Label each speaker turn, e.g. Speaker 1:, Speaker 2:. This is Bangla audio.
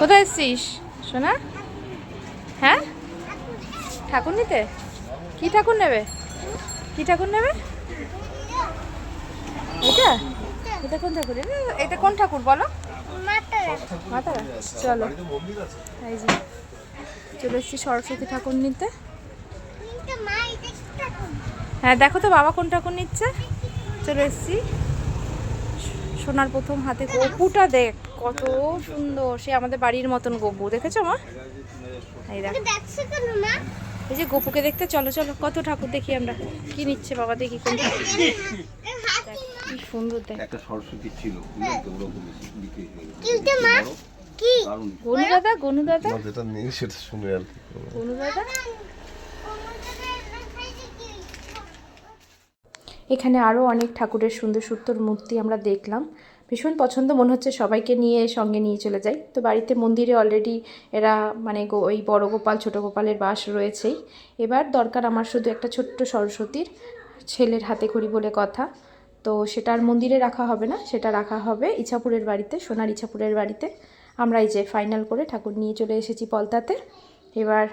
Speaker 1: কোথায় এসছিস সোনা? হ্যাঁ, ঠাকুর নিতে? কি ঠাকুর নেবে? কি ঠাকুর নেবে? এটা এটা কোন ঠাকুর? এটা কোন ঠাকুর বলো? মাতারা। চলো, এই যে চলে এসছি সরস্বতী ঠাকুর নিতে। হ্যাঁ দেখো তো বাবা কোন ঠাকুর নিচ্ছে। চলে এসছি। সোনার প্রথম হাতে গপুটা দেখ কত সুন্দর, সে আমাদের বাড়ির মতন গপু, দেখেছো মা? এই দেখ, এই যে গপুকে দেখতে। চলো চলো কত ঠাকুর দেখি আমরা। কি নিচ্ছে বাবা দেখি কোন ঠাকুর। কি সুন্দর দেখ।
Speaker 2: একটা সরস্বতী ছিল
Speaker 1: গনু দাদা, গনু দাদা,
Speaker 2: যেটা নেই সেটা শুনে আর কি
Speaker 1: গনু দাদা। এখানে আরও অনেক ঠাকুরের সুন্দর সুন্দর মূর্তি আমরা দেখলাম। ভীষণ পছন্দ, মনে হচ্ছে সবাইকে নিয়ে সঙ্গে নিয়ে চলে যাই। তো বাড়িতে মন্দিরে অলরেডি এরা মানে ওই বড় গোপাল ছোট গোপালের বাস রয়েছেই। এবার দরকার আমার শুধু একটা ছোট্ট সরস্বতীর, ছেলের হাতে খড়ি বলে কথা। তো সেটা আর মন্দিরে রাখা হবে না, সেটা রাখা হবে ইছাপুরের বাড়িতে, সোনার ইছাপুরের বাড়িতে। আমরা এই যে ফাইনাল করে ঠাকুর নিয়ে চলে এসেছি পলতাতে। এবার